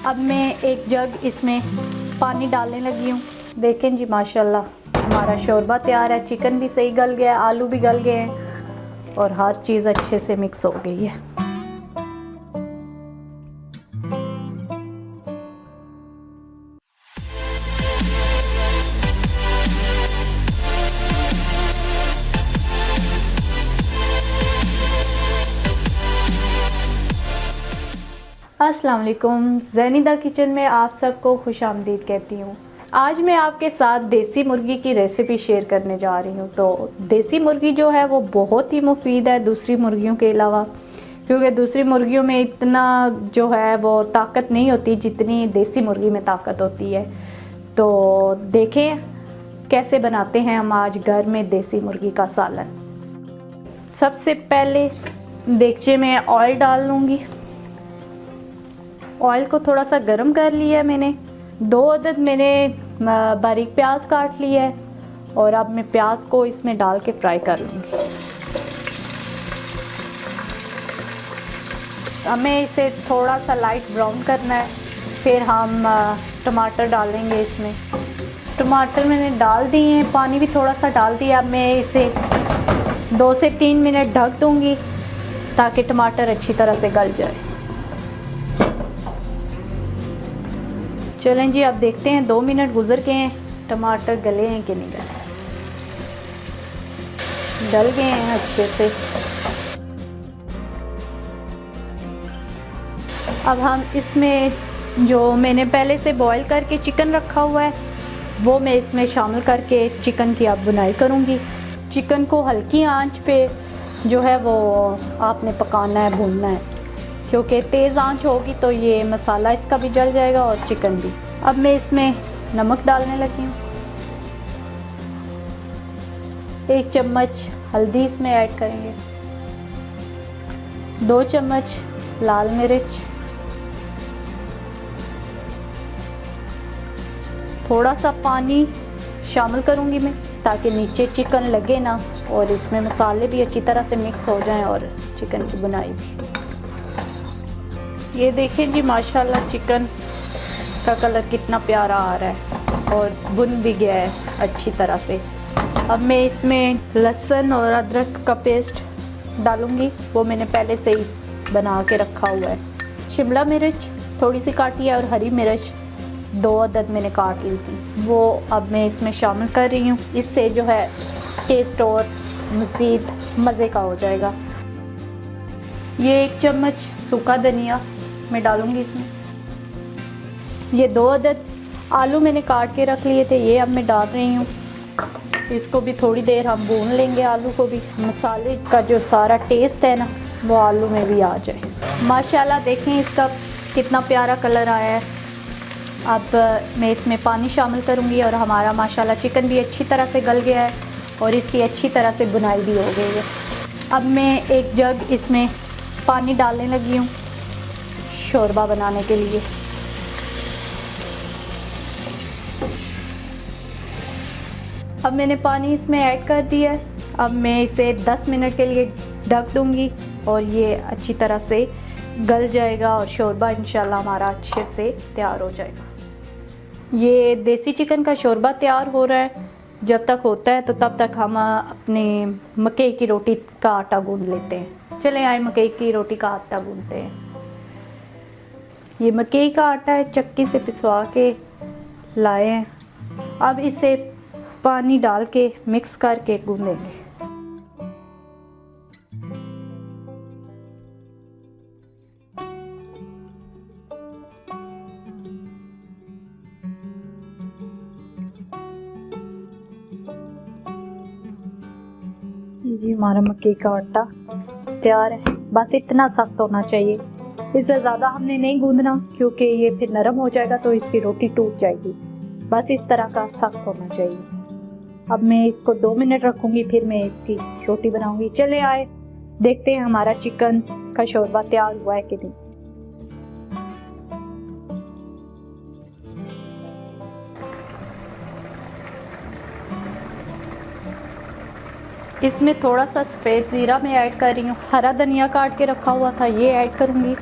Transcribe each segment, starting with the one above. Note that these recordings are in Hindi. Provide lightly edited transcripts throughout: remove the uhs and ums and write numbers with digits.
अब मैं एक जग इसमें पानी डालने लगी हूँ। देखें जी माशाल्लाह हमारा शोरबा तैयार है। चिकन भी सही गल गया, आलू भी गल गए हैं और हर चीज़ अच्छे से मिक्स हो गई है। अस्सलाम वालेकुम, ज़ैनिदा किचन में आप सबको खुश आमदीद कहती हूँ। आज मैं आपके साथ देसी मुर्गी की रेसिपी शेयर करने जा रही हूँ। तो देसी मुर्गी जो है वो बहुत ही मुफीद है दूसरी मुर्गियों के अलावा, क्योंकि दूसरी मुर्गियों में इतना जो है वो ताकत नहीं होती जितनी देसी मुर्गी में ताकत होती है। तो देखें कैसे बनाते हैं हम आज घर में देसी मुर्गी का सालन। सबसे पहले देगचे में ऑयल डाल लूँगी। ऑयल को थोड़ा सा गर्म कर लिया है मैंने। 2 अदद मैंने बारीक प्याज काट लिया है और अब मैं प्याज को इसमें डाल के फ्राई कर लूँगी। हमें इसे थोड़ा सा लाइट ब्राउन करना है। फिर हम टमाटर डालेंगे इसमें। टमाटर मैंने डाल दिए हैं, पानी भी थोड़ा सा डाल दिया। अब मैं इसे 2 से 3 मिनट ढक दूँगी ताकि टमाटर अच्छी तरह से गल जाए। चलें जी, अब देखते हैं 2 मिनट गुजर गए हैं, टमाटर गले हैं कि नहीं गले। गल गए हैं अच्छे से। अब हम इसमें जो मैंने पहले से बॉईल करके चिकन रखा हुआ है वो मैं इसमें शामिल करके चिकन की अब बुनाई करूँगी। चिकन को हल्की आंच पे जो है वो आपने पकाना है, भूनना है, क्योंकि तेज़ आंच होगी तो ये मसाला इसका भी जल जाएगा और चिकन भी। अब मैं इसमें नमक डालने लगी हूँ। 1 चम्मच हल्दी इसमें ऐड करेंगे। 2 चम्मच लाल मिर्च। थोड़ा सा पानी शामिल करूँगी मैं ताकि नीचे चिकन लगे ना और इसमें मसाले भी अच्छी तरह से मिक्स हो जाएं और चिकन की बुनाई भी। ये देखें जी माशाल्लाह चिकन का कलर कितना प्यारा आ रहा है और भुन भी गया है अच्छी तरह से। अब मैं इसमें लहसुन और अदरक का पेस्ट डालूंगी, वो मैंने पहले से ही बना के रखा हुआ है। शिमला मिर्च थोड़ी सी काटी है और हरी मिर्च 2 अदद मैंने काट ली थी, वो अब मैं इसमें शामिल कर रही हूँ। इससे जो है टेस्ट और मज़ीद मज़े का हो जाएगा। ये 1 चम्मच सूखा धनिया मैं डालूंगी इसमें। ये 2 अदद आलू मैंने काट के रख लिए थे, ये अब मैं डाल रही हूँ। इसको भी थोड़ी देर हम भून लेंगे, आलू को भी। मसाले का जो सारा टेस्ट है ना वो आलू में भी आ जाए। माशाल्लाह देखें इसका कितना प्यारा कलर आया है। अब मैं इसमें पानी शामिल करूँगी और हमारा माशाल्लाह चिकन भी अच्छी तरह से गल गया है और इसकी अच्छी तरह से बुनाई भी हो गई है। अब मैं एक जग इसमें पानी डालने लगी हूँ शोरबा बनाने के लिए। अब मैंने पानी इसमें ऐड कर दिया है। अब मैं इसे 10 मिनट के लिए ढक दूंगी और ये अच्छी तरह से गल जाएगा और शोरबा इंशाल्लाह हमारा अच्छे से तैयार हो जाएगा। ये देसी चिकन का शोरबा तैयार हो रहा है। जब तक होता है तो तब तक हम अपने मकई की रोटी का आटा गूंद लेते हैं। चलें आए मकई की रोटी का आटा गूंदते हैं। ये मकई का आटा है, चक्की से पिसवा के लाए हैं। अब इसे पानी डाल के मिक्स करके गूंदेंगे। जी हमारा मक्के का आटा तैयार है। बस इतना सख्त होना चाहिए, इससे ज़्यादा हमने नहीं गूंदना क्योंकि ये फिर नरम हो जाएगा तो इसकी रोटी टूट जाएगी। बस इस तरह का सख्त होना चाहिए। अब मैं इसको 2 मिनट रखूँगी, फिर मैं इसकी रोटी बनाऊँगी। चले आए देखते हैं हमारा चिकन का शोरबा तैयार हुआ है कि नहीं। इसमें थोड़ा सा सफ़ेद ज़ीरा मैं ऐड कर रही हूँ। हरा धनिया काट के रखा हुआ था ये ऐड करूँगी।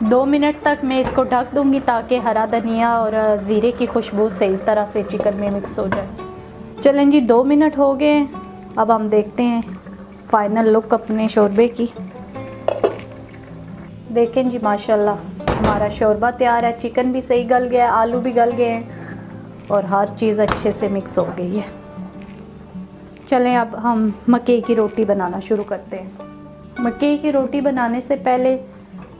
2 मिनट तक मैं इसको ढक दूंगी ताकि हरा धनिया और ज़ीरे की खुशबू सही तरह से चिकन में मिक्स हो जाए। चलें जी, 2 मिनट हो गए हैं। अब हम देखते हैं फाइनल लुक अपने शोरबे की। देखें जी, माशाल्लाह हमारा शोरबा तैयार है। चिकन भी सही गल गया, आलू भी गल गए हैं और हर चीज़ अच्छे से मिक्स हो गई है। चलें अब हम मकई की रोटी बनाना शुरू करते हैं। मकई की रोटी बनाने से पहले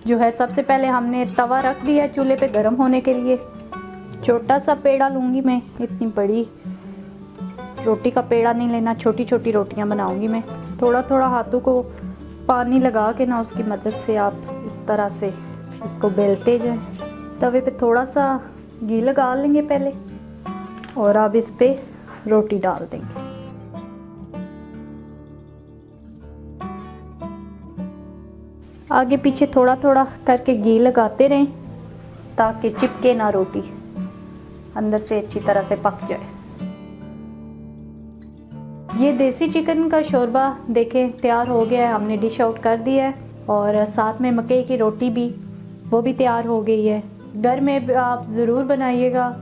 जो है, सबसे पहले हमने तवा रख दिया चूल्हे पे गर्म होने के लिए। छोटा सा पेड़ा लूँगी मैं, इतनी बड़ी रोटी का पेड़ा नहीं लेना, छोटी छोटी रोटियां बनाऊंगी मैं। थोड़ा थोड़ा हाथों को पानी लगा के ना, उसकी मदद से आप इस तरह से इसको बेलते जाएं। तवे पे थोड़ा सा घी लगा लेंगे पहले और अब इस पे रोटी डाल देंगे। आगे पीछे थोड़ा थोड़ा करके घी लगाते रहें ताकि चिपके ना, रोटी अंदर से अच्छी तरह से पक जाए। ये देसी चिकन का शोरबा देखें तैयार हो गया है, हमने डिश आउट कर दिया है और साथ में मकई की रोटी भी, वो भी तैयार हो गई है। घर में आप ज़रूर बनाइएगा,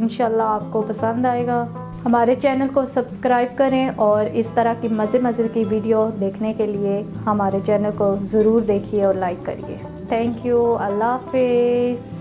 इंशाल्लाह आपको पसंद आएगा। हमारे चैनल को सब्सक्राइब करें और इस तरह की मज़े की वीडियो देखने के लिए हमारे चैनल को ज़रूर देखिए और लाइक करिए। थैंक यू, अल्लाह हाफिज़।